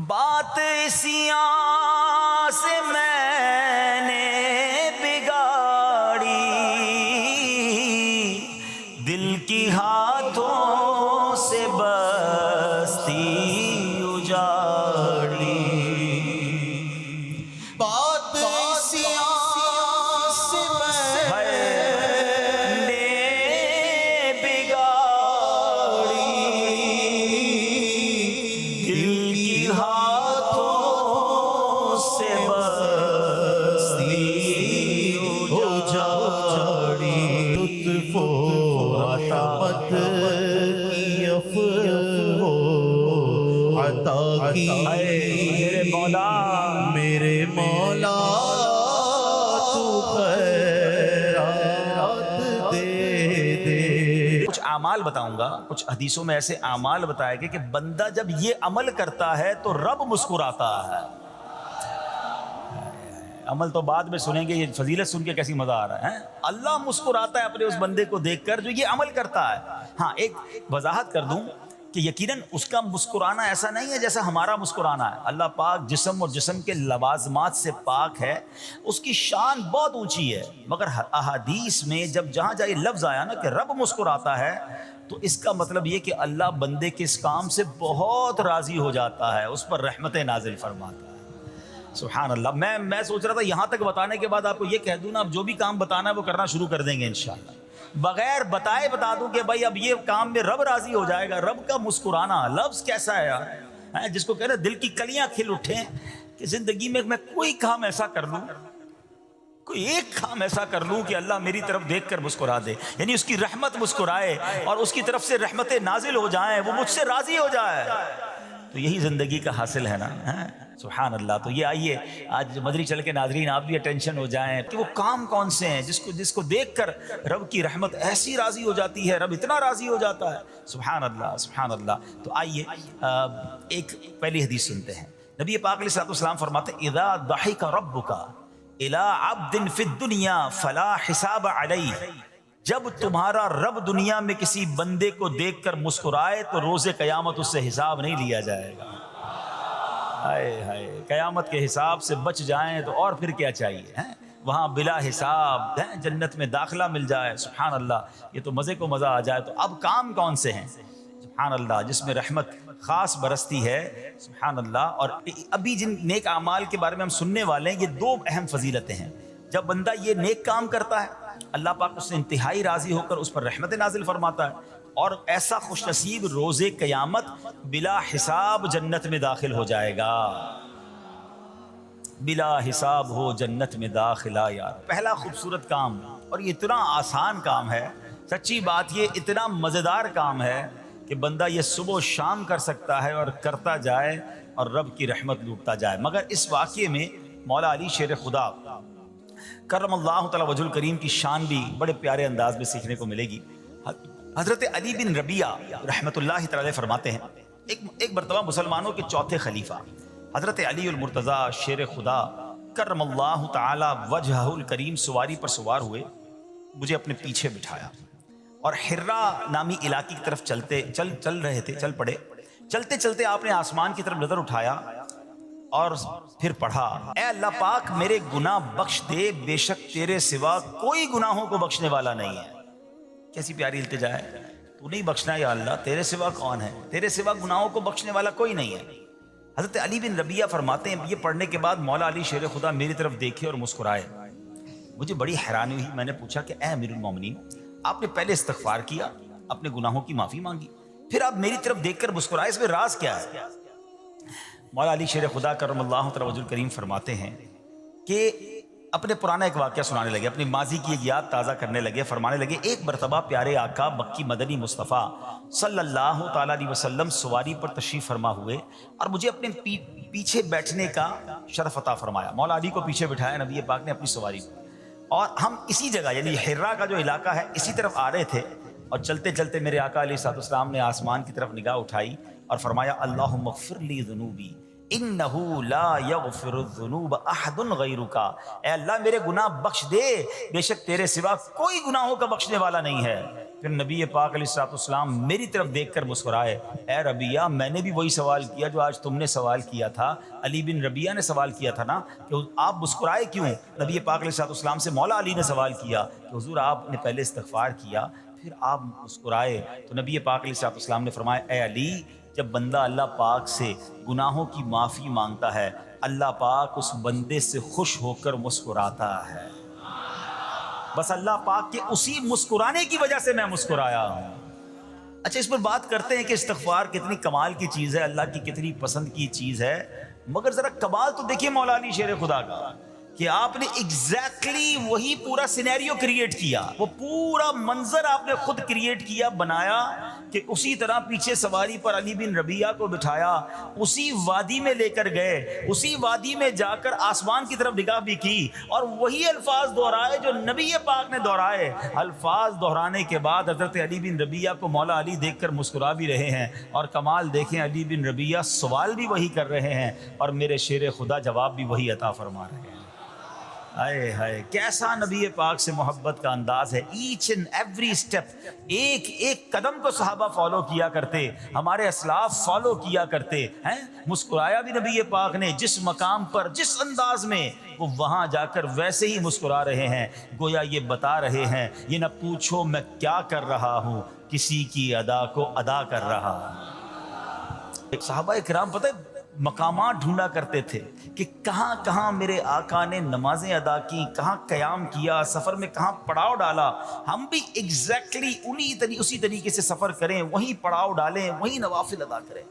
بات اسیاں سے میں نے بگاڑی، دل کی ہاتھوں سے بستی اجاڑی، بات اسیاں سے میں نے بگاڑی، دل کی ہاتھوں سے بستی اجاڑی، لطف و رحمت کی افو عطا کی، میرے مولا میرے مولا تو خیرات دے دے۔ کچھ اعمال بتاؤں گا، کچھ حدیثوں میں ایسے اعمال بتائے گئے کہ بندہ جب یہ عمل کرتا ہے تو رب مسکراتا ہے۔ عمل تو بعد میں سنیں گے، یہ فضیلت سن کے کیسی مزہ آ رہا ہے۔ اللہ مسکراتا ہے اپنے اس بندے کو دیکھ کر جو یہ عمل کرتا ہے۔ ہاں ایک وضاحت کر دوں کہ یقیناً اس کا مسکرانا ایسا نہیں ہے جیسا ہمارا مسکرانا ہے۔ اللہ پاک جسم اور جسم کے لوازمات سے پاک ہے، اس کی شان بہت اونچی ہے، مگر احادیث میں جب جہاں جہاں یہ لفظ آیا نا کہ رب مسکراتا ہے تو اس کا مطلب یہ کہ اللہ بندے کے اس کام سے بہت راضی ہو جاتا ہے، اس پر رحمتیں نازل فرماتا ہے۔ سبحان اللہ۔ میں سوچ رہا تھا یہاں تک بتانے کے بعد آپ کو یہ کہہ دوں نا، اب جو بھی کام بتانا ہے وہ کرنا شروع کر دیں گے انشاءاللہ۔ بغیر بتائے بتا دوں کہ بھائی اب یہ کام میں رب راضی ہو جائے گا۔ رب کا مسکرانا لفظ کیسا ہے یار، جس کو کہہ رہے دل کی کلیاں کھل اٹھیں کہ زندگی میں میں کوئی کام ایسا کر لوں، کوئی ایک کام ایسا کر لوں کہ اللہ میری طرف دیکھ کر مسکرا دے، یعنی اس کی رحمت مسکرائے اور اس کی طرف سے رحمتیں نازل ہو جائیں، وہ مجھ سے راضی ہو جائے، تو یہی زندگی کا حاصل ہے نا۔ سبحان اللہ۔ تو یہ آئیے آج مدری چل کے ناظرین آپ بھی اٹینشن ہو جائیں کہ وہ کام کون سے ہیں جس کو دیکھ کر رب کی رحمت ایسی راضی ہو جاتی ہے، رب اتنا راضی ہو جاتا ہے۔ سبحان اللہ سبحان اللہ۔ تو آئیے ایک پہلی حدیث سنتے ہیں۔ نبی پاک علیہ الصلوۃ والسلام فرماتے ہیں اذا ضحک ربک الی عبد فی الدنیا فلا حساب علیہ، جب تمہارا رب دنیا میں کسی بندے کو دیکھ کر مسکرائے تو روز قیامت اس سے حساب نہیں لیا جائے گا۔ ہائے ہائے، قیامت کے حساب سے بچ جائیں تو اور پھر کیا چاہیے، وہاں بلا حساب جنت میں داخلہ مل جائے۔ سبحان اللہ، یہ تو مزے کو مزہ آ جائے۔ تو اب کام کون سے ہیں سبحان اللہ جس میں رحمت خاص برستی ہے سبحان اللہ؟ اور ابھی جن نیک اعمال کے بارے میں ہم سننے والے ہیں، یہ دو اہم فضیلتیں ہیں۔ جب بندہ یہ نیک کام کرتا ہے اللہ پاک اس سے انتہائی راضی ہو کر اس پر رحمت نازل فرماتا ہے، اور ایسا خوش نصیب روز قیامت بلا حساب جنت میں داخل ہو جائے گا۔ بلا حساب ہو جنت میں داخلہ یار، پہلا خوبصورت کام، اور یہ اتنا آسان کام ہے، سچی بات یہ اتنا مزیدار کام ہے کہ بندہ یہ صبح و شام کر سکتا ہے اور کرتا جائے اور رب کی رحمت لوٹتا جائے۔ مگر اس واقعے میں مولا علی شیر خدا کرم اللہ تعالی وجہ الکریم کی شان بھی بڑے پیارے انداز میں سیکھنے کو ملے گی۔ حضرت علی بن ربیعہ رحمۃ اللہ تعالی فرماتے ہیں ایک مرتبہ مسلمانوں کے چوتھے خلیفہ حضرت علی المرتضیٰ شیر خدا کرم اللہ تعالی وجہہ الکریم سواری پر سوار ہوئے، مجھے اپنے پیچھے بٹھایا اور حرا نامی علاقے کی طرف چل پڑے۔ چلتے چلتے آپ نے آسمان کی طرف نظر اٹھایا اور پھر پڑھا اے اللہ پاک میرے گناہ بخش دے، بے شک تیرے سوا کوئی گناہوں کو بخشنے والا نہیں ہے۔ کیسی پیاری التجا ہے، تو نہیں بخشنا یا اللہ، تیرے سوا کون ہے، تیرے سوا گناہوں کو بخشنے والا کوئی نہیں ہے۔ حضرت علی بن ربیعہ فرماتے ہیں یہ پڑھنے کے بعد مولا علی شیر خدا میری طرف دیکھے اور مسکرائے۔ مجھے بڑی حیرانی ہوئی، میں نے پوچھا کہ اے امیر المومنین، آپ نے پہلے استغفار کیا، اپنے گناہوں کی معافی مانگی، پھر آپ میری طرف دیکھ کر مسکرائے، اس میں راز کیا ہے؟ مولا علی شیر خدا کرم اللہ تعالی وجہ الکریم فرماتے ہیں کہ اپنے پرانا ایک واقعہ سنانے لگے، اپنی ماضی کی ایک یاد تازہ کرنے لگے، فرمانے لگے ایک مرتبہ پیارے آقا مکی مدنی مصطفیٰ صلی اللہ تعالیٰ علیہ وسلم سواری پر تشریف فرما ہوئے اور مجھے اپنے پیچھے بیٹھنے کا شرف عطا فرمایا۔ مولا علی کو پیچھے بٹھایا نبی پاک نے اپنی سواری پر، اور ہم اسی جگہ یعنی حرا کا جو علاقہ ہے اسی طرف آ رہے تھے، اور چلتے چلتے میرے آقا علیہ الصلوۃ والسلام نے آسمان کی طرف نگاہ اٹھائی اور فرمایا اللہم اغفر لی ذنوبی انہو لا یغفر الذنوب احد غیرک، اے اللہ میرے گناہ بخش دے، بے شک تیرے سوا کوئی گناہوں کا بخشنے والا نہیں ہے۔ پھر نبی پاک علیہ الصلوۃ والسلام میری طرف دیکھ کر مسکرائے، اے ربیہ میں نے بھی وہی سوال کیا جو آج تم نے سوال کیا تھا، علی بن ربیہ نے سوال کیا تھا نا کہ آپ مسکرائے کیوں؟ نبی پاک علیہ الصلوۃ والسلام سے مولا علی نے سوال کیا کہ حضور آپ نے پہلے استغفار کیا پھر آپ مسکرائے، تو نبی پاک علیہ الصلوۃ والسلام نے فرمایا اے علی، جب بندہ اللہ پاک سے گناہوں کی معافی مانگتا ہے اللہ پاک اس بندے سے خوش ہو کر مسکراتا ہے، بس اللہ پاک کے اسی مسکرانے کی وجہ سے میں مسکرایا ہوں۔ اچھا اس پر بات کرتے ہیں کہ استغفار کتنی کمال کی چیز ہے، اللہ کی کتنی پسند کی چیز ہے، مگر ذرا کمال تو دیکھیے مولا علی شیر خدا کا کہ آپ نے ایگزیکٹلی وہی پورا سینیریو کریٹ کیا، وہ پورا منظر آپ نے خود کریٹ کیا، بنایا کہ اسی طرح پیچھے سواری پر علی بن ربیہ کو بٹھایا، اسی وادی میں لے کر گئے، اسی وادی میں جا کر آسمان کی طرف نگاہ بھی کی اور وہی الفاظ دہرائے جو نبی پاک نے دہرائے۔ الفاظ دہرانے کے بعد حضرت علی بن ربیہ کو مولا علی دیکھ کر مسکرا بھی رہے ہیں، اور کمال دیکھیں علی بن ربیہ سوال بھی وہی کر رہے ہیں اور میرے شیر خدا جواب بھی وہی عطا فرما رہے ہیں۔ ہائے ہائے کیسا نبی پاک سے محبت کا انداز ہے، ایچ اینڈ ایوری سٹیپ، ایک ایک قدم کو صحابہ فالو کیا کرتے، ہمارے اسلاف فالو کیا کرتے ہیں۔ مسکرایا بھی نبی پاک نے جس مقام پر جس انداز میں، وہ وہاں جا کر ویسے ہی مسکرا رہے ہیں، گویا یہ بتا رہے ہیں یہ نہ پوچھو میں کیا کر رہا ہوں، کسی کی ادا کو ادا کر رہا ہوں۔ ایک صحابہ کرام پتہ ہے مقامات ڈھونڈا کرتے تھے کہ کہاں کہاں میرے آقا نے نمازیں ادا کی، کہاں قیام کیا، سفر میں کہاں پڑاؤ ڈالا، ہم بھی ایگزیکٹلی اسی طریقے سے سفر کریں، وہیں پڑاؤ ڈالیں، وہیں نوافل ادا کریں۔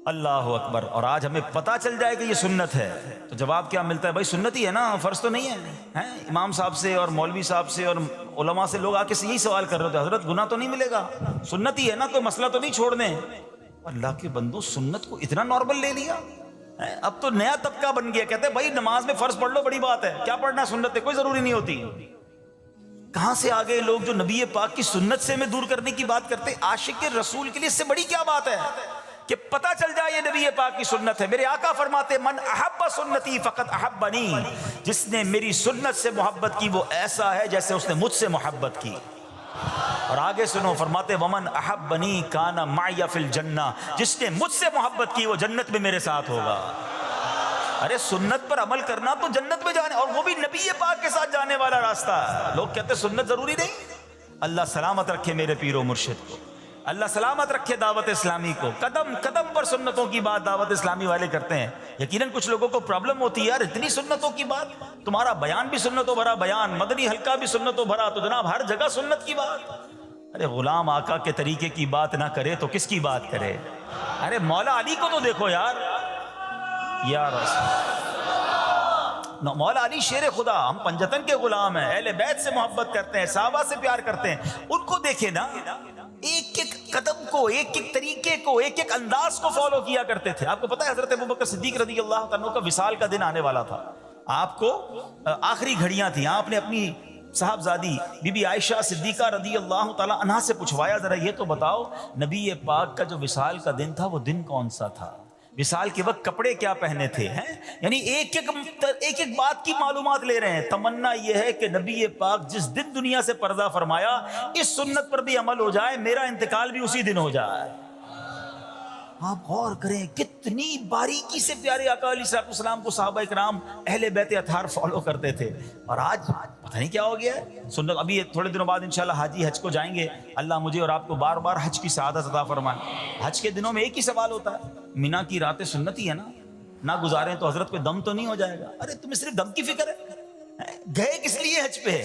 اللہ اکبر۔ اور آج ہمیں پتہ چل جائے کہ یہ سنت ہے تو جواب کیا ملتا ہے؟ بھائی سنت ہی ہے نا، فرض تو نہیں ہے۔ امام صاحب سے اور مولوی صاحب سے اور علماء سے لوگ آ کے یہی سوال کر رہے تھے، حضرت گناہ تو نہیں ملے گا؟ سنت ہی ہے نا، کوئی مسئلہ تو نہیں چھوڑ دیں؟ اللہ کے بندو سنت کو اتنا نارمل لے لیا، اب تو نیا طبقہ بن گیا، کہتے ہیں بھائی نماز میں فرض پڑھ لو، بڑی بات ہے، کیا پڑھنا سنت ہے، کوئی ضروری نہیں ہوتی۔ کہاں سے آ گئے لوگ جو نبی پاک کی سنت سے ہمیں دور کرنے کی بات کرتے؟ عاشق رسول کے لیے اس سے بڑی کیا بات ہے کہ پتہ چل جائے یہ نبی پاک کی سنت ہے۔ میرے آقا فرماتے من احب سنتی فقط احبنی، جس نے میری سنت سے محبت کی وہ ایسا ہے جیسے اس نے مجھ سے محبت کی۔ اور آگے سنو، فرماتے ومن احبنی کان معی فی الجنہ، جس نے مجھ سے محبت کی وہ جنت میں میرے ساتھ ہوگا۔ ارے سنت پر عمل کرنا تو جنت میں جانے، اور وہ بھی نبی پاک کے ساتھ جانے والا راستہ ہے۔ لوگ کہتے سنت ضروری نہیں۔ اللہ سلامت رکھے میرے پیر و مرشد کو، اللہ سلامت رکھے دعوت اسلامی کو، قدم قدم پر سنتوں کی بات دعوت اسلامی والے کرتے ہیں۔ یقیناً کچھ لوگوں کو پرابلم ہوتی ہے، یار اتنی سنتوں کی بات، تمہارا بیان بھی سنتوں بھرا بیان، مدنی حلقہ بھی سنتوں بھرا، تو جناب ہر جگہ سنت کی بات۔ ارے غلام آقا کے طریقے کی بات نہ کرے تو کس کی بات کرے؟ ارے مولا علی کو تو دیکھو یار، مولا علی شیر خدا، ہم پنجتن کے غلام ہیں، اہل بیت سے محبت کرتے ہیں، صحابہ سے پیار کرتے ہیں، ان کو دیکھیں نا، ایک ایک قدم کو، ایک ایک طریقے کو، ایک ایک انداز کو فالو کیا کرتے تھے۔ آپ کو پتہ ہے حضرت ابوبکر صدیق رضی اللہ عنہ کا وصال کا دن آنے والا تھا، آپ کو آخری گھڑیاں تھیں، آپ نے اپنی صاحبزادی بی بی عائشہ صدیقہ رضی اللہ تعالی عنہا سے پوچھوایا ذرا یہ تو بتاؤ نبی پاک کا جو وصال کا دن تھا وہ دن کون سا تھا، وصال کے وقت کپڑے کیا پہنے تھے، ہیں یعنی ایک ایک بات کی معلومات لے رہے ہیں۔ تمنا یہ ہے کہ نبی پاک جس دن دنیا سے پردہ فرمایا اس سنت پر بھی عمل ہو جائے، میرا انتقال بھی اسی دن ہو جائے۔ آپ غور کریں کتنی باریکی سے پیارے آقا علیہ الصلوۃ والسلام کو صحابہ کرام اہل بیت اطہار فالو کرتے تھے، اور آج پتہ نہیں کیا ہو گیا ہے سنت۔ ابھی تھوڑے دنوں بعد انشاءاللہ حاجی حج کو جائیں گے، اللہ مجھے اور آپ کو بار بار حج کی سعادت عطا فرمائے۔ حج کے دنوں میں ایک ہی سوال ہوتا ہے، مینا کی راتیں سنت ہی ہے نا، نہ گزاریں تو حضرت پہ دم تو نہیں ہو جائے گا؟ ارے تمہیں صرف دم کی فکر ہے، گئے کس لیے حج پہ؟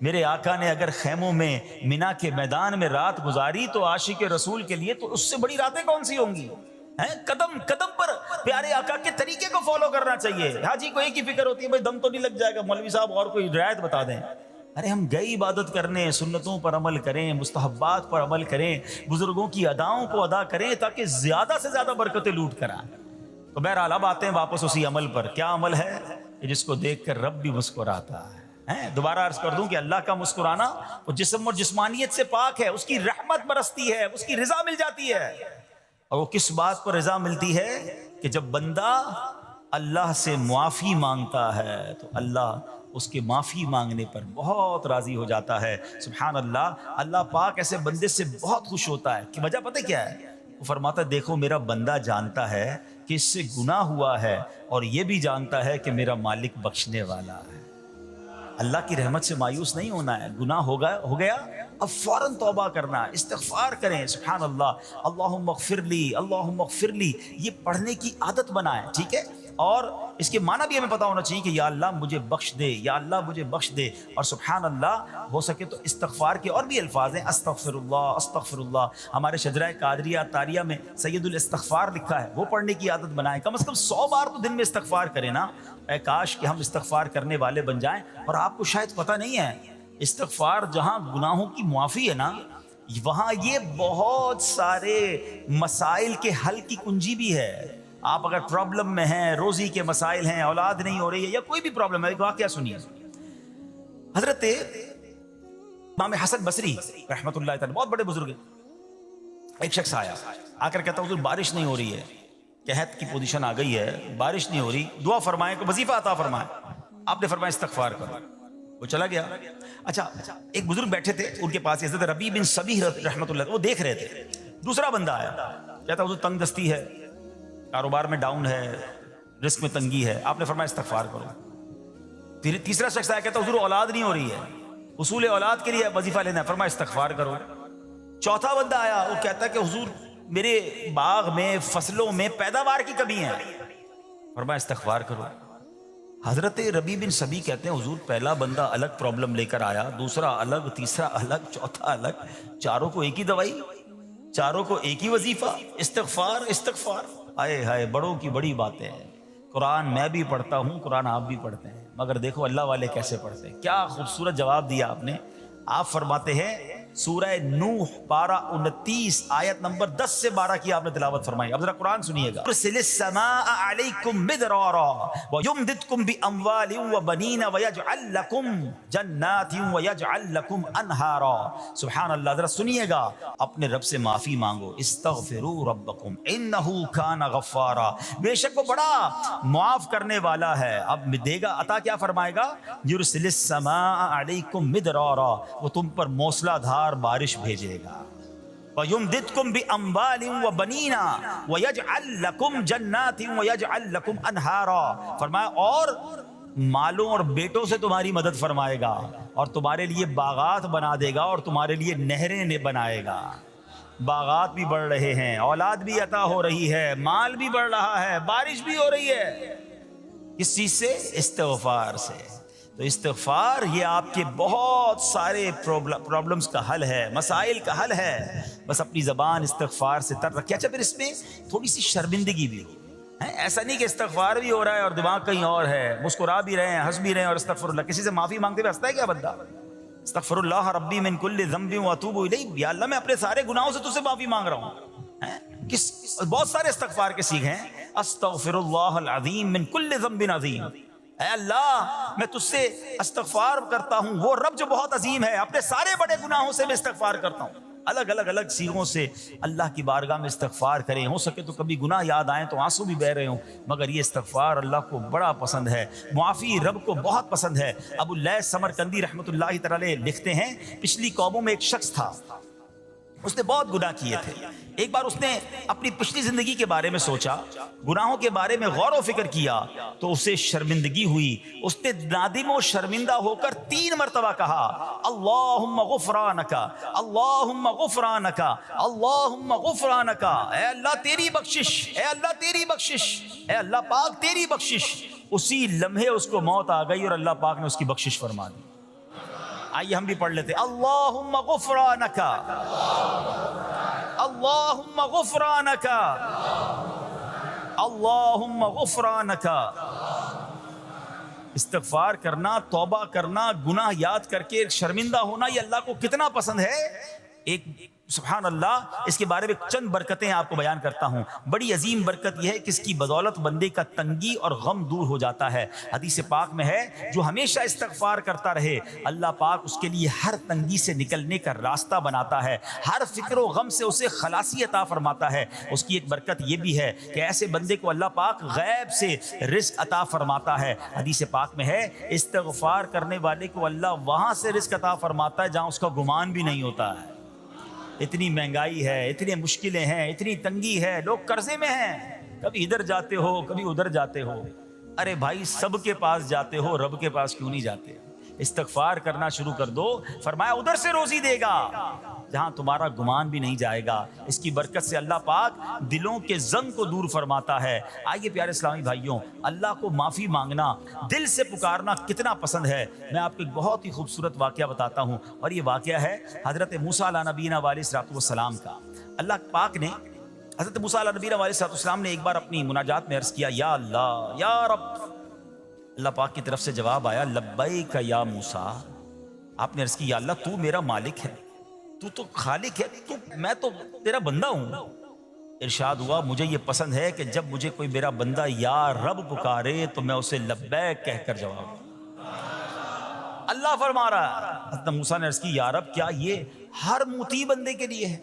میرے آقا نے اگر خیموں میں مینا کے میدان میں رات گزاری تو عاشق رسول کے لیے تو اس سے بڑی راتیں کون سی ہوں گی؟ قدم قدم پر پیارے آقا کے طریقے کو فالو کرنا چاہیے۔ حاجی کو ایک ہی فکر ہوتی ہے بھائی دم تو نہیں لگ جائے گا، مولوی صاحب اور کوئی رعایت بتا دیں۔ ارے ہم گئی عبادت کرنے، سنتوں پر عمل کریں، مستحبات پر عمل کریں، بزرگوں کی اداؤں کو ادا کریں تاکہ زیادہ سے زیادہ برکتیں لوٹ کر آئیں۔ تو بہرحال اب آتے ہیں واپس اسی عمل پر۔ کیا عمل ہے کہ جس کو دیکھ کر رب بھی مسکراتا ہے؟ دوبارہ عرض کر دوں کہ اللہ کا مسکرانا وہ جسم اور جسمانیت سے پاک ہے، اس کی رحمت برستی ہے، اس کی رضا مل جاتی ہے۔ اور وہ کس بات پر رضا ملتی ہے کہ جب بندہ اللہ سے معافی مانگتا ہے تو اللہ اس کے معافی مانگنے پر بہت راضی ہو جاتا ہے. سبحان اللہ. اللہ پاک ایسے بندے سے بہت خوش ہوتا ہے. کہ وجہ پتہ کیا ہے؟ وہ فرماتا ہے دیکھو میرا بندہ جانتا ہے کہ اس سے گناہ ہوا ہے اور یہ بھی جانتا ہے کہ میرا مالک بخشنے والا ہے. اللہ کی رحمت سے مایوس نہیں ہونا ہے. گناہ ہو گیا اب فوراً توبہ کرنا، استغفار کریں. سبحان اللہ. اللہم اغفر لی، اللہم اغفر لی، یہ پڑھنے کی عادت بنائیں. ٹھیک ہے. اور اس کے معنی بھی ہمیں پتہ ہونا چاہیے کہ یا اللہ مجھے بخش دے، یا اللہ مجھے بخش دے. اور سبحان اللہ ہو سکے تو استغفار کے اور بھی الفاظ ہیں. استغفر اللہ، استغفر اللہ. ہمارے شجرہ قادریہ طاریہ میں سید الاستغفار لکھا ہے، وہ پڑھنے کی عادت بنائیں. کم از کم 100 بار تو دن میں استغفار کریں نا. اے کاش کہ ہم استغفار کرنے والے بن جائیں. اور آپ کو شاید پتہ نہیں ہے استغفار جہاں گناہوں کی معافی ہے نا، وہاں یہ بہت سارے مسائل کے حل کی کنجی بھی ہے. آپ اگر پرابلم میں ہیں، روزی کے مسائل ہیں، اولاد نہیں ہو رہی ہے، یا کوئی بھی پرابلم ہے، ایک واقعہ سنیے. حضرت امام حسن بصری رحمۃ اللہ تعالی بہت بڑے بزرگ ہیں. ایک شخص آیا، آ کر کہتا حضور بارش نہیں ہو رہی ہے، قحط کی پوزیشن آ گئی ہے، بارش نہیں ہو رہی، دعا فرمائیں کہ وظیفہ عطا فرمائیں. آپ نے فرمایا استغفار کرو. وہ چلا گیا. اچھا ایک بزرگ بیٹھے تھے ان کے پاس، حضرت ربیع بن صبیح رحمۃ اللہ، وہ دیکھ رہے تھے. دوسرا بندہ آیا، کہتا حضور تنگ دستی ہے، کاروبار میں ڈاؤن ہے، رزق میں تنگی ہے. آپ نے فرمایا استغفار کرو. پھر تیسرا شخص آیا، کہتا حضور اولاد نہیں ہو رہی ہے، حصول اولاد کے لیے وظیفہ لینا ہے. فرمایا استغفار کرو. چوتھا بندہ آیا، وہ کہتا کہ حضور میرے باغ میں، فصلوں میں پیداوار کی کمی ہے. فرمایا استغفار کرو. حضرت ربیع بن صبیح کہتے ہیں حضور پہلا بندہ الگ پرابلم لے کر آیا، دوسرا الگ، تیسرا الگ، چوتھا الگ، چاروں کو ایک ہی دوائی، چاروں کو ایک ہی وظیفہ، استغفار استغفار. آئے ہائے بڑوں کی بڑی باتیں ہیں. قرآن میں بھی پڑھتا ہوں، قرآن آپ بھی پڑھتے ہیں، مگر دیکھو اللہ والے کیسے پڑھتے ہیں. کیا خوبصورت جواب دیا آپ نے. آپ فرماتے ہیں سورہ نوح پارہ 29 آیت نمبر 10 سے 12 کی آپ نے تلاوت فرمائی. اب ذرا قرآن سنیے گا. يرسل السماء عليكم مدرارا ويمددكم بأموال وبنين ويجعل لكم جنات ويجعل لكم انہارا. سبحان اللہ. ذرا سنیے گا. اپنے رب سے معافی مانگو. استغفروا ربکم انہ کان غفارا. بے شک وہ بڑا معاف کرنے والا ہے. اب دے گا عطا. کیا فرمائے گا؟ يرسل السماء عليكم مدرارا. وہ تم پر موسلا دھار بارش بھیجے گا. وَيُمْدِدْكُمْ بِأَمْوَالٍ وَبَنِينَ وَيَجْعَلْ لَكُمْ جَنَّاتٍ وَيَجْعَلْ لَكُمْ أَنْهَارًا. فرمایا اور مالوں اور بیٹوں سے تمہاری مدد فرمائے گا، اور تمہارے لیے باغات بنا دے گا، اور تمہارے لیے نہریں بنائے گا. باغات بھی بڑھ رہے ہیں، اولاد بھی عطا ہو رہی ہے، مال بھی بڑھ رہا ہے، بارش بھی ہو رہی ہے. کس چیز سے؟ استغفار سے. تو استغفار یہ آپ کے بہت سارے پرابلمز کا حل ہے، مسائل کا حل ہے. بس اپنی زبان استغفار سے تر رکھیں. اچھا پھر اس میں تھوڑی سی شرمندگی بھی ہو. ایسا نہیں کہ استغفار بھی ہو رہا ہے اور دماغ کہیں اور ہے، مسکرا بھی رہے ہیں، ہنس بھی رہے ہیں اور استغفر اللہ. کسی سے معافی مانگتے ہوئے ہنستا ہے کیا بندہ؟ استغفر اللہ ربی من کل ذنب واتوب الیہ. یا اللہ میں اپنے سارے گناہوں سے تجھ سے معافی مانگ رہا ہوں. بہت سارے استغفار کے سیکھ ہیں. استغفر اللہ العظیم من کل ذنب عظیم. اے اللہ میں تجھ سے استغفار کرتا ہوں، وہ رب جو بہت عظیم ہے، اپنے سارے بڑے گناہوں سے میں استغفار کرتا ہوں. الگ الگ سیغوں سے اللہ کی بارگاہ میں استغفار کریں. ہو سکے تو کبھی گناہ یاد آئیں تو آنسو بھی بہ رہے ہوں، مگر یہ استغفار اللہ کو بڑا پسند ہے. معافی رب کو بہت پسند ہے. ابو اللیث سمرقندی رحمۃ اللہ تعالی لکھتے ہیں پچھلی قوموں میں ایک شخص تھا، اس نے بہت گناہ کیے تھے. ایک بار اس نے اپنی پچھلی زندگی کے بارے میں سوچا، گناہوں کے بارے میں غور و فکر کیا تو اسے شرمندگی ہوئی. اس نے نادم و شرمندہ ہو کر 3 مرتبہ کہا اللہم غفرانک، اللہم غفرانک، اللہم غفرانک. اے اللہ تیری بخشش، اے اللہ تیری بخشش، اے اللہ پاک تیری بخشش. اسی لمحے اس کو موت آ گئی اور اللہ پاک نے اس کی بخشش فرما دی. آئیے ہم بھی پڑھ لیتے. اللہم غفرانک، اللہم غفرانک، اللہم غفرانک. استغفار کرنا، توبہ کرنا، گناہ یاد کر کے شرمندہ ہونا، یہ اللہ کو کتنا پسند ہے. ایک سبحان اللہ. اس کے بارے میں چند برکتیں آپ کو بیان کرتا ہوں. بڑی عظیم برکت یہ ہے کہ اس کی بدولت بندے کا تنگی اور غم دور ہو جاتا ہے. حدیث پاک میں ہے جو ہمیشہ استغفار کرتا رہے اللہ پاک اس کے لیے ہر تنگی سے نکلنے کا راستہ بناتا ہے, ہر فکر و غم سے اسے خلاصی عطا فرماتا ہے. اس کی ایک برکت یہ بھی ہے کہ ایسے بندے کو اللہ پاک غیب سے رزق عطا فرماتا ہے. حدیث پاک میں ہے استغفار کرنے والے کو اللہ وہاں سے رزق عطا فرماتا ہے جہاں اس کا گمان بھی نہیں ہوتا ہے. اتنی مہنگائی ہے, اتنی مشکلیں ہیں, اتنی تنگی ہے, لوگ قرضے میں ہیں, کبھی ادھر جاتے ہو کبھی ادھر جاتے ہو. ارے بھائی سب کے پاس جاتے ہو, رب کے پاس کیوں نہیں جاتے؟ استغفار کرنا شروع کر دو, فرمایا ادھر سے روزی دے گا جہاں تمہارا گمان بھی نہیں جائے گا. اس کی برکت سے اللہ پاک دلوں کے زنگ کو دور فرماتا ہے. آئیے پیارے اسلامی بھائیوں, اللہ کو معافی مانگنا, دل سے پکارنا کتنا پسند ہے. میں آپ کو ایک بہت ہی خوبصورت واقعہ بتاتا ہوں, اور یہ واقعہ ہے حضرت موسیٰ علیہ نبینا علیہ الصلوۃ والسلام کا. اللہ پاک نے حضرت موسیٰ علیہ نبینا علیہ الصلوۃ والسلام نے ایک بار اپنی مناجات میں عرض کیا یا اللہ یا رب. اللہ پاک کی طرف سے جواب آیا لبیک یا موسیٰ. آپ نے عرض کی یا اللہ تو میرا مالک ہے, تو خالق ہے, میں تو تیرا بندہ ہوں. ارشاد ہوا مجھے یہ پسند ہے کہ جب مجھے کوئی میرا بندہ یا رب پکارے تو میں اسے لبیک کہہ کر جواب دوں. اللہ فرما رہا ہے. حضرت موسیٰ نے عرض کی یا رب کیا یہ ہر مطیع بندے کے لیے ہے؟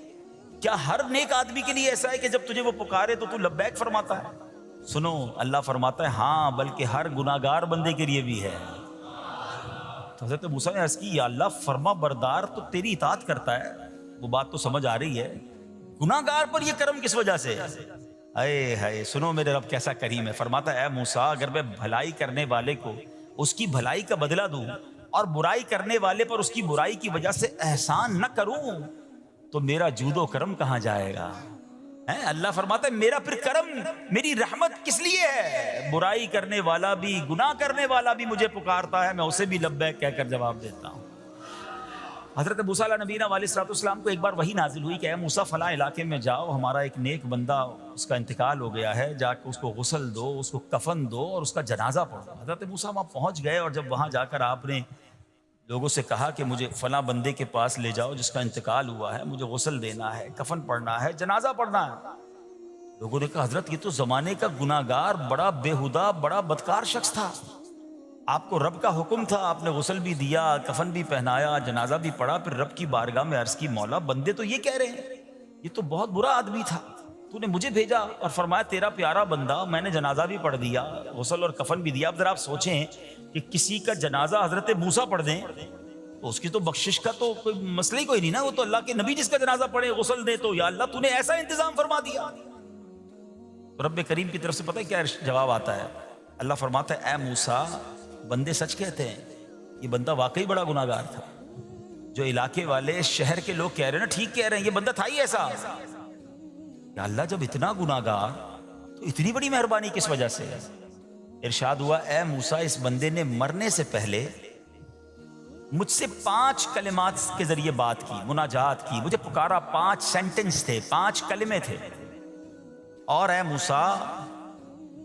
کیا ہر نیک آدمی کے لیے ایسا ہے کہ جب تجھے وہ پکارے تو لبیک فرماتا ہے؟ سنو, اللہ فرماتا ہے ہاں بلکہ ہر گناہگار بندے کے لیے بھی ہے. تو حضرت موسیٰ نے عرض کی یا اللہ فرما بردار تو تیری اطاعت کرتا ہے, وہ بات تو سمجھ آ رہی ہے, گناہگار پر یہ کرم کس وجہ سے؟ اے ہے سنو میرے رب کیسا کریم ہے. فرماتا ہے اے موسیٰ اگر میں بھلائی کرنے والے کو اس کی بھلائی کا بدلہ دوں اور برائی کرنے والے پر اس کی برائی کی وجہ سے احسان نہ کروں تو میرا جود و کرم کہاں جائے گا؟ اللہ فرماتا ہے میرا پھر کرم, میری رحمت کس لیے ہے؟ برائی کرنے والا بھی گناہ کرنے والا بھی مجھے پکارتا ہے, میں اسے بھی لبیک کہہ کر جواب دیتا ہوں. حضرت موسیٰ علیہ نبینا علیہ الصلوۃ والسلام کو ایک بار وحی نازل ہوئی کہ اے موسیٰ فلاں علاقے میں جاؤ, ہمارا ایک نیک بندہ اس کا انتقال ہو گیا ہے, جا کے اس کو غسل دو, اس کو کفن دو اور اس کا جنازہ پڑھو. حضرت موسیٰ وہاں پہنچ گئے, اور جب وہاں جا کر آپ نے لوگوں سے کہا کہ مجھے فلاں بندے کے پاس لے جاؤ جس کا انتقال ہوا ہے, مجھے غسل دینا ہے, کفن پڑھنا ہے, جنازہ پڑھنا ہے. لوگوں نے کہا حضرت یہ تو زمانے کا گناہگار, بڑا بےہودہ, بڑا بدکار شخص تھا, آپ کو رب کا حکم تھا, آپ نے غسل بھی دیا, کفن بھی پہنایا, جنازہ بھی پڑھا, پھر رب کی بارگاہ میں عرض کی مولا بندے تو یہ کہہ رہے ہیں یہ تو بہت برا آدمی تھا, تو نے مجھے بھیجا اور فرمایا تیرا پیارا بندہ, میں نے جنازہ بھی پڑھ دیا, غسل اور کفن بھی دیا. اب ذرا آپ سوچیں کہ کسی کا جنازہ حضرت موسیٰ پڑھ دیں تو اس کی تو بخشش کا تو کوئی مسئلہ ہی کوئی نہیں نا, وہ تو اللہ کے نبی جس کا جنازہ پڑھے غسل دے تو یا اللہ تو نے ایسا انتظام فرما دیا. رب کریم کی طرف سے پتہ ہے کیا جواب آتا ہے؟ اللہ فرماتا ہے اے موسیٰ بندے سچ کہتے ہیں, یہ بندہ واقعی بڑا گناہگار تھا. جو علاقے والے شہر کے لوگ کہہ رہے ہیں نا ٹھیک کہہ رہے ہیں, یہ بندہ تھا ہی ایسا. یا اللہ جب اتنا گناہگار تو اتنی بڑی مہربانی کس وجہ سے؟ ارشاد ہوا اے موسیٰ اس بندے نے مرنے سے پہلے مجھ سے 5 کلمات کے ذریعے بات کی, مناجات کی, مجھے پکارا, 5 سینٹنس تھے, 5 کلمے تھے, اور اے موسیٰ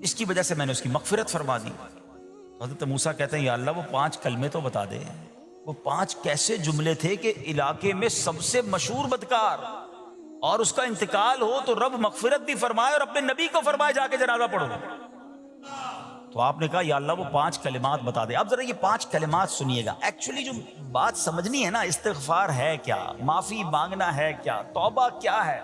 اس کی وجہ سے میں نے اس کی مغفرت فرما دی. حضرت موسیٰ کہتے ہیں یا اللہ وہ 5 کلمے تو بتا دے, وہ 5 کیسے جملے تھے کہ علاقے میں سب سے مشہور بدکار اور اس کا انتقال ہو تو رب مغفرت بھی فرمائے اور اپنے نبی کو فرمائے جا کے جنازہ پڑھو. تو آپ نے کہا یا اللہ وہ 5 کلمات بتا دے. اب ذرا یہ 5 کلمات سنیے گا. ایکچولی جو بات سمجھنی ہے نا, استغفار ہے کیا, معافی مانگنا ہے کیا, توبہ کیا ہے.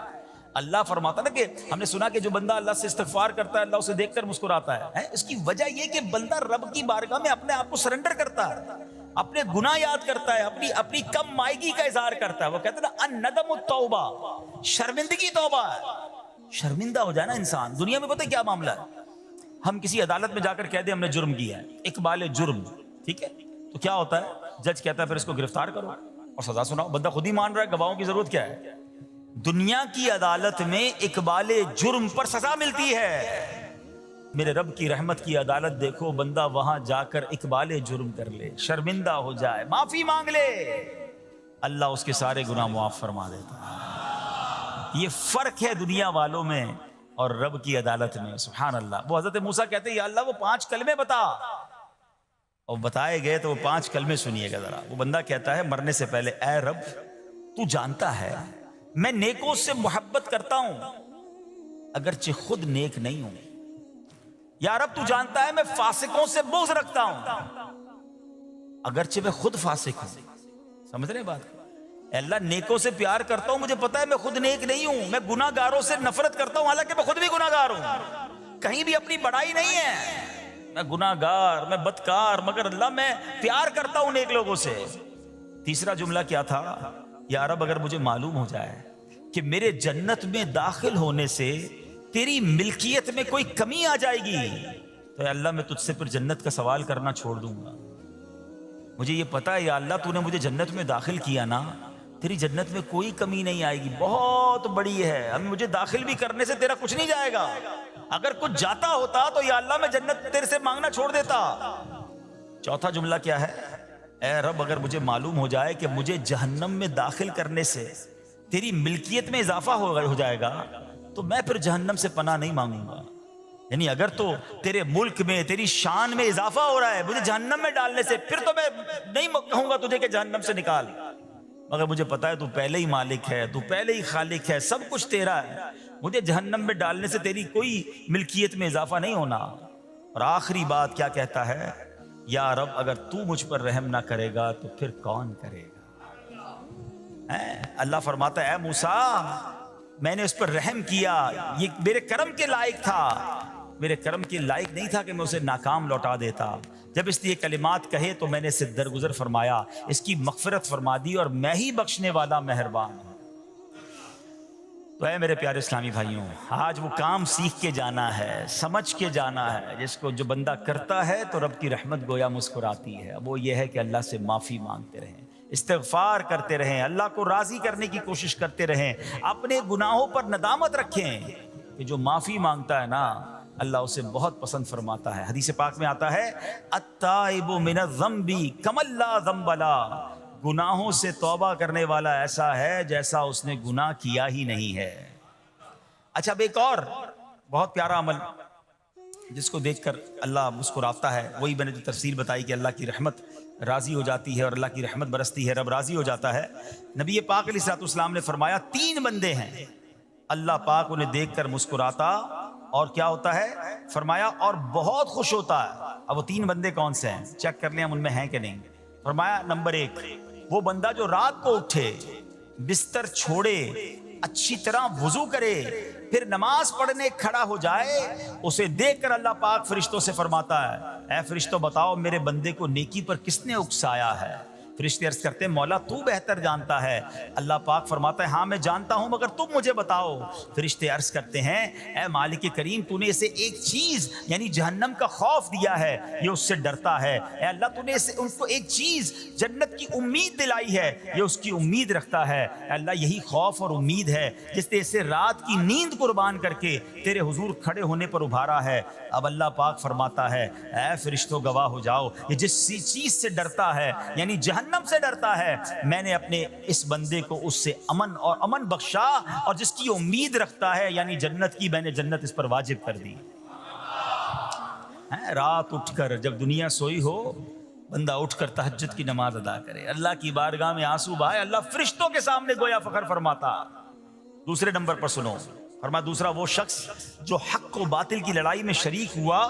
اللہ فرماتا نا کہ ہم نے سنا کہ جو بندہ اللہ سے استغفار کرتا ہے اللہ اسے دیکھ کر مسکراتا ہے. اس کی وجہ یہ کہ بندہ رب کی بارگاہ میں اپنے آپ کو سرنڈر کرتا ہے, اپنے گناہ یاد کرتا ہے, اپنی کم مائگی کا اظہار کرتا ہے. وہ کہتے ہیں نا الندم التوبہ, شرمندگی توبہ ہے. شرمندہ ہو جائے نا انسان. دنیا میں پتہ کیا معاملہ ہے, ہم کسی عدالت میں جا کر کہہ دیں ہم نے جرم کیا ہے, اقبال جرم, ٹھیک ہے, تو کیا ہوتا ہے, جج کہتا ہے پھر اس کو گرفتار کرو اور سزا سناؤ. بندہ خود ہی مان رہا ہے, گواہوں کی ضرورت کیا ہے. دنیا کی عدالت میں اقبال جرم پر سزا ملتی ہے. میرے رب کی رحمت کی عدالت دیکھو, بندہ وہاں جا کر اقبال جرم کر لے, شرمندہ ہو جائے, معافی مانگ لے, اللہ اس کے سارے گناہ معاف فرما دیتا ہے. یہ فرق ہے دنیا والوں میں اور رب کی عدالت میں. سبحان اللہ. وہ حضرت موسیٰ کہتے ہیں یا اللہ وہ 5 کلمے بتا, اور بتائے گئے تو وہ 5 کلمے سنیے گا ذرا. وہ بندہ کہتا ہے مرنے سے پہلے اے رب تو جانتا ہے میں نیکوں سے محبت کرتا ہوں اگرچہ خود نیک نہیں ہوں. یا رب تو جانتا ہے میں فاسقوں سے بغض رکھتا ہوں اگرچہ میں خود فاسق ہوں. سمجھ رہے ہیں بات؟ اے اللہ نیکوں سے پیار کرتا ہوں، مجھے پتا ہے میں خود نیک نہیں ہوں. میں گناہ گاروں سے نفرت کرتا ہوں حالانکہ میں خود بھی گناہ گار ہوں. کہیں بھی اپنی بڑائی نہیں ہے، میں گناہ گار، میں بدکار، مگر اللہ میں پیار کرتا ہوں نیک لوگوں سے. تیسرا جملہ کیا تھا؟ یا رب اگر مجھے معلوم ہو جائے کہ میرے جنت میں داخل ہونے سے تیری ملکیت میں کوئی کمی آ جائے گی تو اے اللہ میں تجھ سے پھر جنت کا سوال کرنا چھوڑ دوں گا. مجھے یہ پتا ہے یا اللہ تو نے مجھے جنت میں داخل کیا نا، تیری جنت میں کوئی کمی نہیں آئے گی، بہت بڑی ہے، اب مجھے داخل بھی کرنے سے تیرا کچھ نہیں جائے گا. اگر کچھ جاتا ہوتا تو یا اللہ میں جنت تیرے سے مانگنا چھوڑ دیتا. چوتھا جملہ کیا ہے؟ اے رب اگر مجھے معلوم ہو جائے کہ مجھے جہنم میں داخل کرنے سے تیری ملکیت میں اضافہ ہو جائے گا تو میں پھر جہنم سے پناہ نہیں مانگوں گا. یعنی اگر تو تیرے ملک میں تیری شان میں اضافہ ہو رہا ہے مجھے جہنم میں ڈالنے سے، پھر تو میں نہیں کہوں گا تجھے کہ جہنم سے نکال. مگر مجھے پتا ہے تو پہلے ہی مالک ہے، تو پہلے ہی خالق ہے، سب کچھ تیرا ہے، مجھے جہنم میں ڈالنے سے تیری کوئی ملکیت میں اضافہ نہیں ہونا. اور آخری بات کیا کہتا ہے؟ یا رب اگر تو مجھ پر رحم نہ کرے گا تو پھر کون کرے گا؟ اللہ فرماتا ہے اے موسیٰ میں نے اس پر رحم کیا، یہ میرے کرم کے لائق تھا، میرے کرم کے لائق نہیں تھا کہ میں اسے ناکام لوٹا دیتا. جب اس نے یہ کلمات کہے تو میں نے اسے درگزر فرمایا، اس کی مغفرت فرما دی، اور میں ہی بخشنے والا مہربان ہوں. تو اے میرے پیارے اسلامی بھائیوں، آج وہ کام سیکھ کے جانا ہے، سمجھ کے جانا ہے، جس کو جو بندہ کرتا ہے تو رب کی رحمت گویا مسکراتی ہے. وہ یہ ہے کہ اللہ سے معافی مانگتے رہیں، استغفار کرتے رہیں، اللہ کو راضی کرنے کی کوشش کرتے رہیں، اپنے گناہوں پر ندامت رکھیں کہ جو معافی مانگتا ہے نا اللہ اسے بہت پسند فرماتا ہے. حدیث پاک میں آتا ہے التائب من الذنب کمن لا ذنب له، گناہوں سے توبہ کرنے والا ایسا ہے جیسا اس نے گناہ کیا ہی نہیں ہے. اچھا اب ایک اور بہت پیارا عمل جس کو دیکھ کر اللہ مسکراتا ہے، وہی میں نے جو تفسیر بتائی کہ اللہ کی رحمت راضی ہو جاتی ہے اور اللہ کی رحمت برستی ہے، رب راضی ہو جاتا ہے. نبی پاک علیہ الصلوۃ والسلام نے فرمایا 3 بندے ہیں اللہ پاک انہیں دیکھ کر مسکراتا اور کیا ہوتا ہے؟ فرمایا اور بہت خوش ہوتا ہے. اب وہ 3 بندے کون سے ہیں؟ چیک کر لیں ہم ان میں ہیں کہ نہیں. فرمایا نمبر 1 وہ بندہ جو رات کو اٹھے، بستر چھوڑے، اچھی طرح وضو کرے، پھر نماز پڑھنے کھڑا ہو جائے، اسے دیکھ کر اللہ پاک فرشتوں سے فرماتا ہے اے فرشتوں بتاؤ میرے بندے کو نیکی پر کس نے اکسایا ہے؟ فرشتے عرض کرتے ہیں مولا تو بہتر جانتا ہے. اللہ پاک فرماتا ہے ہاں میں جانتا ہوں مگر تم مجھے بتاؤ. فرشتے عرض کرتے ہیں اے مالک کریم تو نے اسے ایک چیز یعنی جہنم کا خوف دیا ہے، یہ اس سے ڈرتا ہے. اے اللہ تو نے ان کو ایک چیز جنت کی امید دلائی ہے، یہ اس کی امید رکھتا ہے. اے اللہ یہی خوف اور امید ہے جس نے اسے رات کی نیند قربان کر کے تیرے حضور کھڑے ہونے پر ابھارا ہے. اب اللہ پاک فرماتا ہے اے فرشتوں گواہ ہو جاؤ یہ جس چیز سے ڈرتا ہے یعنی جہنم سے ڈرتا ہے، میں نے اپنے اس بندے کو اس سے امن بخشا، اور جس کی امید رکھتا ہے یعنی جنت کی، میں نے جنت اس پر واجب کر دی. رات اٹھ کر جب دنیا سوئی ہو بندہ اٹھ کر تہجد کی نماز ادا کرے، اللہ کی بارگاہ میں آنسو بہائے، اللہ فرشتوں کے سامنے گویا فخر فرماتا. دوسرے نمبر پر سنو فرمایا دوسرا وہ شخص جو حق و باطل کی لڑائی میں شریک ہوا،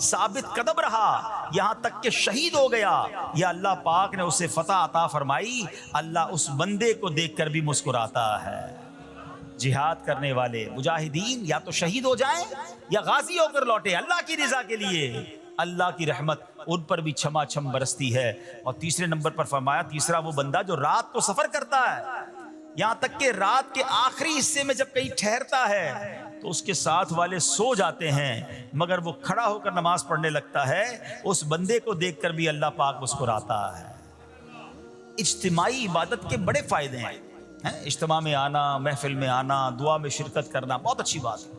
ثابت قدم رہا یہاں تک کہ شہید ہو گیا، یا اللہ پاک نے اسے فتح عطا فرمائی. اللہ اس بندے کو دیکھ کر بھی مسکراتا ہے. جہاد کرنے والے مجاہدین یا تو شہید ہو جائیں یا غازی ہو کر لوٹے اللہ کی رضا کے لیے، اللہ کی رحمت ان پر بھی چھما چھم برستی ہے. اور تیسرے نمبر پر فرمایا تیسرا وہ بندہ جو رات کو سفر کرتا ہے، یہاں تک کہ رات کے آخری حصے میں جب کہیں ٹھہرتا ہے تو اس کے ساتھ والے سو جاتے ہیں مگر وہ کھڑا ہو کر نماز پڑھنے لگتا ہے، اس بندے کو دیکھ کر بھی اللہ پاک مسکراتا ہے. اجتماعی عبادت کے بڑے فائدے ہیں. اجتماع میں آنا، محفل میں آنا، دعا میں شرکت کرنا بہت اچھی بات ہے،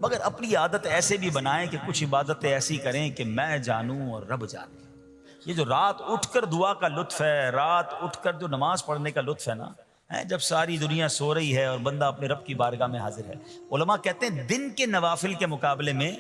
مگر اپنی عادت ایسے بھی بنائیں کہ کچھ عبادتیں ایسی کریں کہ میں جانوں اور رب جانے. یہ جو رات اٹھ کر دعا کا لطف ہے، رات اٹھ کر جو نماز پڑھنے کا لطف ہے نا، جب ساری دنیا سو رہی ہے اور بندہ اپنے رب کی بارگاہ میں حاضر ہے. علماء کہتے ہیں دن کے نوافل کے مقابلے میں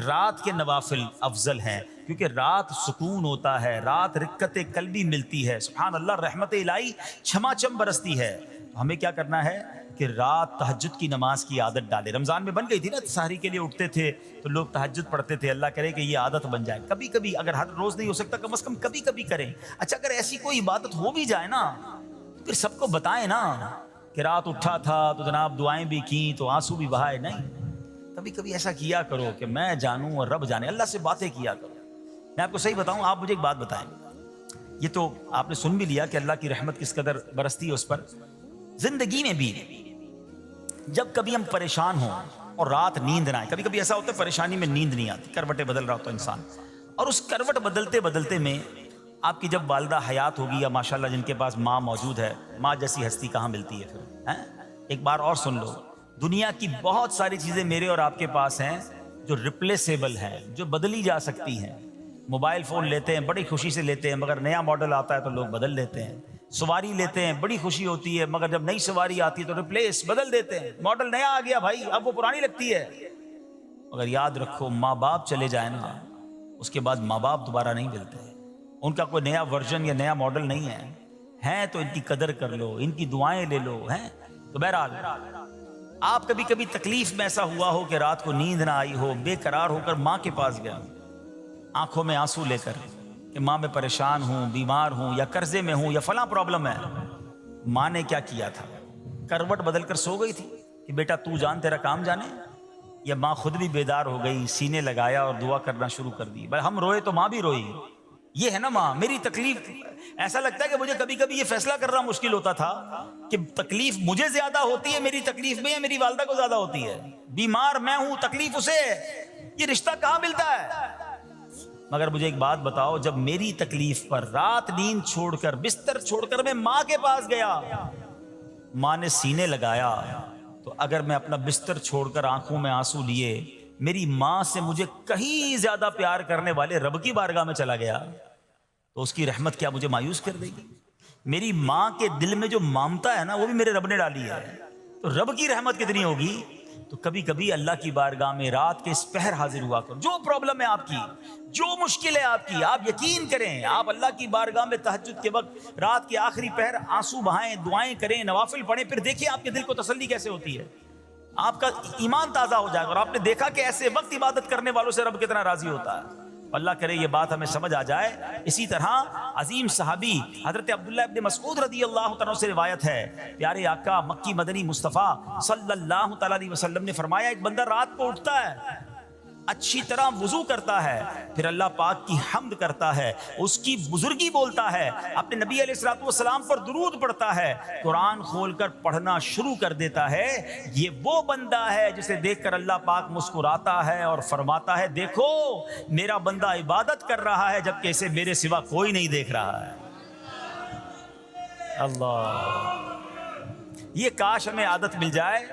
رات کے نوافل افضل ہیں، کیونکہ رات سکون ہوتا ہے، رات رقت قلبی ملتی ہے. سبحان اللہ، رحمت الہی چھما چھم برستی ہے. ہمیں کیا کرنا ہے کہ رات تہجد کی نماز کی عادت ڈالے. رمضان میں بن گئی تھی نا, سحری کے لیے اٹھتے تھے تو لوگ تہجد پڑھتے تھے. اللہ کرے کہ یہ عادت بن جائے. کبھی کبھی, اگر ہر روز نہیں ہو سکتا کم از کم کبھی کبھی کریں. اچھا اگر ایسی کوئی عبادت ہو بھی جائے نا تو پھر سب کو بتائیں نا کہ رات اٹھا تھا تو جناب دعائیں بھی کی تو آنسو بھی بہائے. نہیں, کبھی کبھی ایسا کیا کرو کہ میں جانوں اور رب جانے. اللہ سے باتیں کیا کرو. میں آپ کو صحیح بتاؤں, آپ مجھے ایک بات بتائیں. یہ تو آپ نے سن بھی لیا کہ اللہ کی رحمت کس قدر برستی ہے اس پر. زندگی میں بھی جب کبھی ہم پریشان ہوں اور رات نیند نہ آئے, کبھی کبھی ایسا ہوتا ہے پریشانی میں نیند نہیں آتی, کروٹیں بدل رہا ہوتا ہے انسان, اور اس کروٹ بدلتے بدلتے میں آپ کی جب والدہ حیات ہوگی یا ماشاءاللہ جن کے پاس ماں موجود ہے, ماں جیسی ہستی کہاں ملتی ہے پھر. ایک بار اور سن لو, دنیا کی بہت ساری چیزیں میرے اور آپ کے پاس ہیں جو ریپلیسیبل ہیں, جو بدلی جا سکتی ہیں. موبائل فون لیتے ہیں, بڑی خوشی سے لیتے ہیں, مگر نیا ماڈل آتا ہے تو لوگ بدل لیتے ہیں. سواری لیتے ہیں, بڑی خوشی ہوتی ہے, مگر جب نئی سواری آتی ہے تو ریپلیس بدل دیتے ہیں. ماڈل نیا آ گیا بھائی, اب وہ پرانی لگتی ہے. مگر یاد رکھو, ماں باپ چلے جائیں نا, اس کے بعد ماں باپ دوبارہ نہیں ملتے. ان کا کوئی نیا ورژن یا نیا ماڈل نہیں ہے. ہیں تو ان کی قدر کر لو, ان کی دعائیں لے لو. ہیں تو بہرحال آپ کبھی کبھی تکلیف میں ایسا ہوا ہو کہ رات کو نیند نہ آئی ہو, بے قرار ہو کر ماں کے پاس گیا, آنکھوں میں آنسو لے کر کہ ماں میں پریشان ہوں, بیمار ہوں, یا قرضے میں ہوں, یا فلاں پرابلم ہے. ماں نے کیا کیا تھا, کروٹ بدل کر سو گئی تھی کہ بیٹا تو جان تیرا کام جانے, یا ماں خود بھی بیدار ہو گئی, سینے لگایا اور دعا کرنا شروع کر دی. بھائی ہم روئے تو ماں بھی روئی. یہ ہے نا ماں. میری تکلیف, ایسا لگتا ہے کہ مجھے کبھی کبھی یہ فیصلہ کرنا مشکل ہوتا تھا کہ تکلیف مجھے زیادہ ہوتی ہے میری تکلیف میں, یا میری والدہ کو زیادہ ہوتی ہے. بیمار میں ہوں, تکلیف اسے ہے, یہ رشتہ کہاں ملتا ہے. مگر مجھے ایک بات بتاؤ, جب میری تکلیف پر رات نیند چھوڑ کر, بستر چھوڑ کر میں ماں کے پاس گیا, ماں نے سینے لگایا, تو اگر میں اپنا بستر چھوڑ کر آنکھوں میں آنسو لیے میری ماں سے مجھے کہیں زیادہ پیار کرنے والے رب کی بارگاہ میں چلا گیا, تو اس کی رحمت کیا مجھے مایوس کر دے گی. میری ماں کے دل میں جو ممتا ہے نا, وہ بھی میرے رب نے ڈالی ہے, تو رب کی رحمت کتنی ہوگی. تو کبھی کبھی اللہ کی بارگاہ میں رات کے اس پہر حاضر ہوا کرو. جو پرابلم ہے آپ کی, جو مشکل ہے آپ کی, آپ یقین کریں, آپ اللہ کی بارگاہ میں تہجد کے وقت رات کے آخری پہر آنسو بہائیں, دعائیں کریں, نوافل پڑھیں, پھر دیکھیں آپ کے دل کو تسلی کیسے ہوتی ہے. آپ کا ایمان تازہ ہو جائے گا, اور آپ نے دیکھا کہ ایسے وقت عبادت کرنے والوں سے رب کتنا راضی ہوتا ہے. اللہ کرے یہ بات ہمیں سمجھ آ جائے. اسی طرح عظیم صحابی حضرت عبداللہ ابن مسعود رضی اللہ تعالیٰ سے روایت ہے, پیارے آقا مکی مدنی مصطفیٰ صلی اللہ تعالیٰ علیہ وسلم نے فرمایا, ایک بندہ رات کو اٹھتا ہے, اچھی طرح وضو کرتا ہے, پھر اللہ پاک کی حمد کرتا ہے, اس کی بزرگی بولتا ہے, اپنے نبی علیہ الصلوۃ والسلام پر درود پڑھتا ہے, قرآن کھول کر پڑھنا شروع کر دیتا ہے. یہ وہ بندہ ہے جسے دیکھ کر اللہ پاک مسکراتا ہے اور فرماتا ہے, دیکھو میرا بندہ عبادت کر رہا ہے جبکہ اسے میرے سوا کوئی نہیں دیکھ رہا ہے. اللہ, یہ کاش ہمیں عادت مل جائے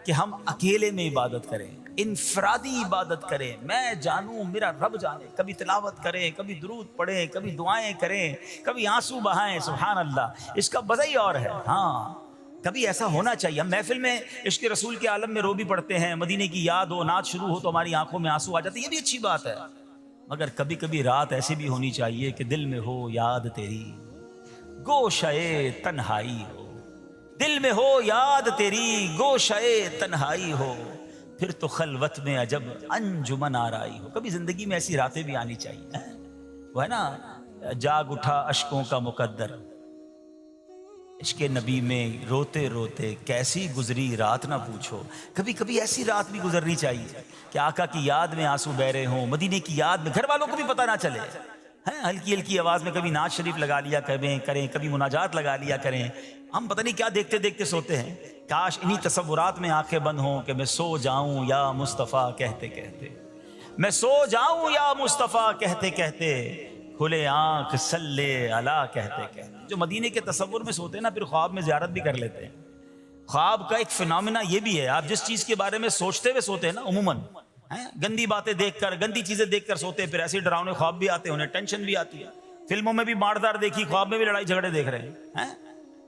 کہ ہم اکیلے میں عبادت کریں, انفرادی عبادت کریں, میں جانوں میرا رب جانے. کبھی تلاوت کریں, کبھی درود پڑھیں, کبھی دعائیں کریں, کبھی آنسو بہائیں. سبحان اللہ, اس کا مزہ ہی اور ہے. ہاں کبھی ایسا ہونا چاہیے. ہم محفل میں عشق رسول کے عالم میں رو بھی پڑھتے ہیں, مدینے کی یاد ہو, نعت شروع ہو تو ہماری آنکھوں میں آنسو آ جاتے ہیں, یہ بھی اچھی بات ہے. مگر کبھی کبھی رات ایسی بھی ہونی چاہیے کہ دل میں ہو یاد تیری, گوشے تنہائی ہو, دل میں ہو یاد تیری, گوشے تنہائی ہو, پھر تو خلوت میں عجب انجمن آرائی ہو. کبھی زندگی میں ایسی راتیں بھی آنی چاہیے. وہ ہے نا, جاگ اٹھا اشکوں کا مقدر, عشق نبی میں روتے روتے کیسی گزری رات نہ پوچھو. کبھی کبھی ایسی رات بھی گزرنی چاہیے کہ آقا کی یاد میں آنسو بہ رہے ہوں, مدینے کی یاد میں, گھر والوں کو بھی پتہ نہ چلے. ہلکی ہلکی آواز میں کبھی نعت شریف لگا لیا کریں, کبھی مناجات لگا لیا کریں. ہم پتہ نہیں کیا دیکھتے دیکھتے سوتے ہیں. کاش انہی تصورات میں آنکھیں بند ہوں کہ میں سو جاؤں یا مصطفیٰ کہتے کہتے, میں سو جاؤں یا مصطفیٰ کہتے کہتے, کھلے آنکھ صلی علی کہتے کہتے. جو مدینے کے تصور میں سوتے ہیں نا, پھر خواب میں زیارت بھی کر لیتے ہیں. خواب کا ایک فنامنا یہ بھی ہے, آپ جس چیز کے بارے میں سوچتے ہوئے سوتے ہیں نا, عموماً گندی باتیں دیکھ کر, گندی چیزیں دیکھ کر سوتے ہیں, پھر ایسے ڈراؤنے خواب بھی آتے ہیں, انہیں ٹینشن بھی آتی ہے. فلموں میں بھی ماردار دیکھی, خواب میں بھی لڑائی جھگڑے دیکھ رہے ہیں.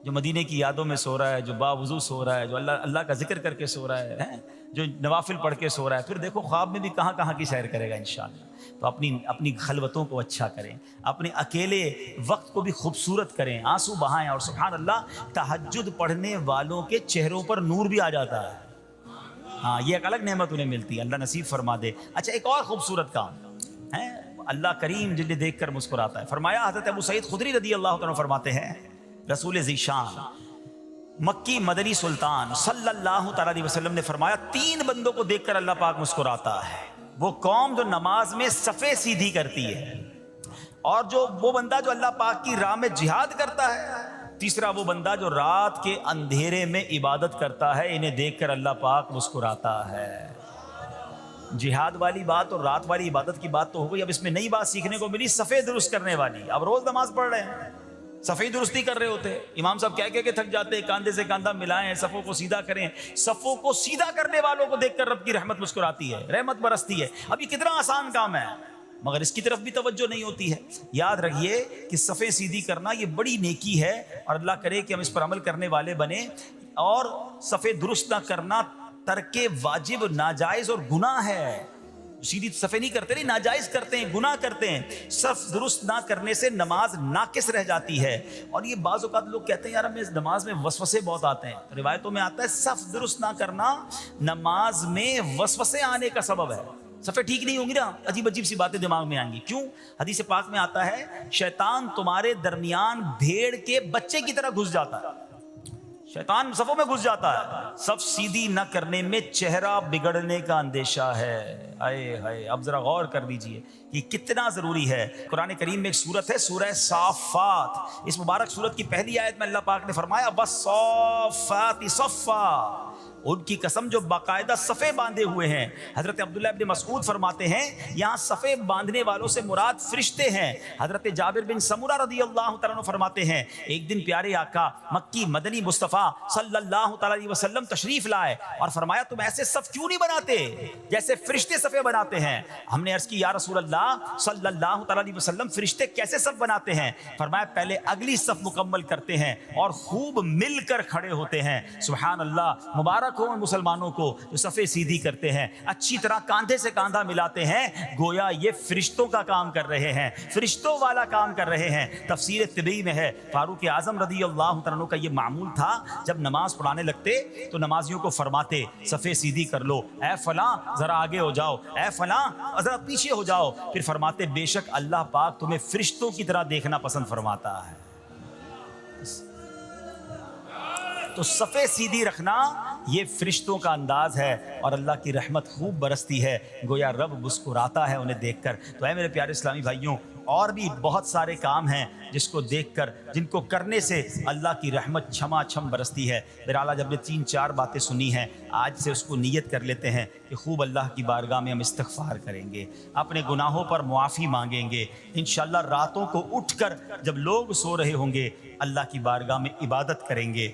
جو مدینے کی یادوں میں سو رہا ہے, جو باوضو سو رہا ہے, جو اللہ کا ذکر کر کے سو رہا ہے, جو نوافل پڑھ کے سو رہا ہے, پھر دیکھو خواب میں بھی کہاں کہاں کی سیر کرے گا انشاءاللہ. تو تو اپنی خلوتوں کو اچھا کریں، اپنے اکیلے وقت کو بھی خوبصورت کریں، آنسو بہائیں، اور سبحان اللہ تہجد پڑھنے والوں کے چہروں پر نور بھی آ جاتا ہے۔ ہاں، یہ ایک الگ نعمت انہیں ملتی ہے، اللہ نصیب فرما دے۔ اچھا، ایک اور خوبصورت کام ہے، اللہ کریم جنہیں دیکھ کر مسکراتا ہے۔ فرمایا حضرت ابو سعید خدری رضی اللہ عنہ فرماتے ہیں، رسول ذیشان مکی مدنی سلطان صلی اللہ تعالی علیہ وسلم نے فرمایا 3 بندوں کو دیکھ کر اللہ پاک مسکراتا ہے۔ وہ قوم جو نماز میں صفیں سیدھی کرتی ہے، اور وہ بندہ جو اللہ پاک کی راہ میں جہاد کرتا ہے، تیسرا وہ بندہ جو رات کے اندھیرے میں عبادت کرتا ہے، انہیں دیکھ کر اللہ پاک مسکراتا ہے۔ جہاد والی بات اور رات والی عبادت کی بات تو ہو گئی، اب اس میں نئی بات سیکھنے کو ملی، صفیں درست کرنے والی۔ اب روز نماز پڑھ رہے ہیں، صفیں درستی کر رہے ہوتے ہیں، امام صاحب کہہ کے تھک جاتے ہیں، کاندھے سے کاندھا ملائیں، صفوں کو سیدھا کریں۔ صفوں کو سیدھا کرنے والوں کو دیکھ کر رب کی رحمت مسکراتی ہے، رحمت برستی ہے۔ اب یہ کتنا آسان کام ہے، مگر اس کی طرف بھی توجہ نہیں ہوتی ہے۔ یاد رکھیے کہ صفیں سیدھی کرنا یہ بڑی نیکی ہے، اور اللہ کرے کہ ہم اس پر عمل کرنے والے بنیں۔ اور صفیں درست نہ کرنا ترک واجب، ناجائز اور گناہ ہے۔ سیدھی صفیں نہیں کرتے، نہیں، ناجائز کرتے ہیں، گناہ کرتے ہیں۔ صف درست نہ کرنے سے نماز ناقص رہ جاتی ہے۔ اور یہ بعض اوقات لوگ کہتے ہیں یار ہمیں نماز میں وسوسے بہت آتے ہیں، روایتوں میں آتا ہے صف درست نہ کرنا نماز میں وسوسے آنے کا سبب ہے۔ صفیں ٹھیک نہیں ہوں گی نا، عجیب عجیب سی باتیں دماغ میں آئیں گی۔ کیوں؟ حدیث پاک میں آتا ہے شیطان تمہارے درمیان بھیڑ کے بچے کی طرح گھس جاتا ہے، شیطان صفوں میں گھس جاتا ہے۔ صف سیدھی نہ کرنے میں چہرہ بگڑنے کا اندیشہ ہے۔ اے ہائے، اب ذرا غور کر لیجئے کہ کتنا ضروری ہے۔ قرآن کریم میں ایک سورت ہے سورہ صافات، اس مبارک سورت کی پہلی آیت میں اللہ پاک نے فرمایا وَالصَّافَّاتِ صَفًّا، ان کی قسم جو باقاعدہ صفیں باندھے ہوئے ہیں۔ حضرت عبداللہ ابن مسعود فرماتے ہیں یہاں صفیں باندھنے والوں سے مراد فرشتے ہیں۔ حضرت جابر بن سمرہ رضی اللہ تعالیٰ عنہ فرماتے ہیں ایک دن پیارے آقا مکی مدنی مصطفیٰ صلی اللہ تعالیٰ علیہ وسلم تشریف لائے اور فرمایا تم ایسے صف کیوں نہیں بناتے جیسے فرشتے صفیں بناتے ہیں؟ ہم نے عرض کی یا رسول اللہ صلی اللہ تعالیٰ علیہ وسلم فرشتے کیسے صف بناتے ہیں؟ فرمایا پہلے اگلی صف مکمل کرتے ہیں اور خوب مل کر کھڑے ہوتے ہیں۔ سبحان اللہ، مبارک ہو ان مسلمانوں کو جو صفیں سیدھی کرتے ہیں، اچھی طرح کاندھے سے کاندھا ملاتے ہیں، گویا یہ فرشتوں کا کام کر رہے ہیں، فرشتوں والا کام کر رہے ہیں۔ تفسیر طبی میں ہے فاروق اعظم رضی اللہ تعالیٰ عنہ کا یہ معمول تھا، جب نماز پڑھانے لگتے تو نمازیوں کو فرماتے صفیں سیدھی کر لو، اے فلاں ذرا آگے ہو جاؤ، اے فلاں ذرا پیچھے ہو جاؤ، پھر فرماتے بے شک اللہ پاک تمہیں فرشتوں کی طرح دیکھنا پسند فرماتا ہے۔ تو صفیں سیدھی رکھنا یہ فرشتوں کا انداز ہے اور اللہ کی رحمت خوب برستی ہے، گویا رب مسکراتا ہے انہیں دیکھ کر۔ تو اے میرے پیارے اسلامی بھائیوں، اور بھی بہت سارے کام ہیں جس کو دیکھ کر، جن کو کرنے سے اللہ کی رحمت چھما چھم برستی ہے۔ بہرحال جب نے 3-4 باتیں سنی ہیں، آج سے اس کو نیت کر لیتے ہیں کہ خوب اللہ کی بارگاہ میں ہم استغفار کریں گے، اپنے گناہوں پر معافی مانگیں گے۔ انشاءاللہ راتوں کو اٹھ کر جب لوگ سو رہے ہوں گے اللہ کی بارگاہ میں عبادت کریں گے۔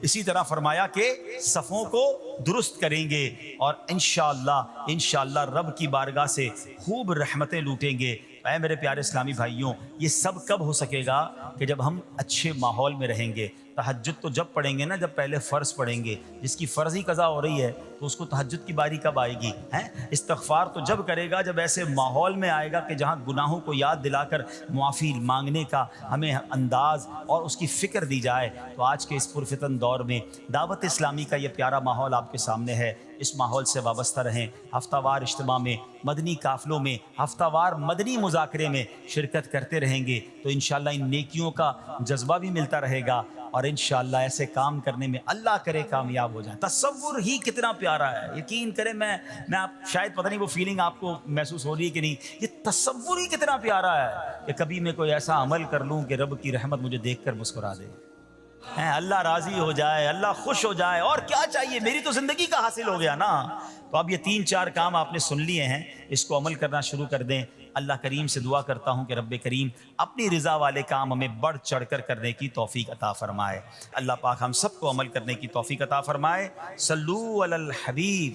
اسی طرح فرمایا کہ صفوں کو درست کریں گے اور انشاءاللہ رب کی بارگاہ سے خوب رحمتیں لوٹیں گے۔ اے میرے پیارے اسلامی بھائیوں، یہ سب کب ہو سکے گا کہ جب ہم اچھے ماحول میں رہیں گے۔ تہجد تو جب پڑھیں گے نا جب پہلے فرض پڑھیں گے، جس کی فرض ہی قضا ہو رہی ہے تو اس کو تہجد کی باری کب آئے گی؟ استغفار تو جب کرے گا جب ایسے ماحول میں آئے گا کہ جہاں گناہوں کو یاد دلا کر معافی مانگنے کا ہمیں انداز اور اس کی فکر دی جائے۔ تو آج کے اس پرفتن دور میں دعوت اسلامی کا یہ پیارا ماحول آپ کے سامنے ہے، اس ماحول سے وابستہ رہیں۔ ہفتہ وار اجتماع میں، مدنی قافلوں میں، ہفتہ وار مدنی مذاکرے میں شرکت کرتے رہیں گے تو انشاءاللہ ان نیکیوں کا جذبہ بھی ملتا رہے گا اور انشاءاللہ ایسے کام کرنے میں اللہ کرے کامیاب ہو جائیں۔ تصور ہی کتنا پیارا ہے، یقین کریں، میں آپ شاید پتہ نہیں وہ فیلنگ آپ کو محسوس ہو رہی ہے کہ نہیں، یہ تصور ہی کتنا پیارا ہے کہ کبھی میں کوئی ایسا عمل کر لوں کہ رب کی رحمت مجھے دیکھ کر مسکرا دے، اللہ راضی ہو جائے، اللہ خوش ہو جائے، اور کیا چاہیے، میری تو زندگی کا حاصل ہو گیا نا۔ تو اب یہ 3-4 کام آپ نے سن لیے ہیں، اس کو عمل کرنا شروع کر دیں۔ اللہ کریم سے دعا کرتا ہوں کہ رب کریم اپنی رضا والے کام ہمیں بڑھ چڑھ کر کرنے کی توفیق عطا فرمائے۔ اللہ پاک ہم سب کو عمل کرنے کی توفیق عطا فرمائے۔ صلو علی الحبیب۔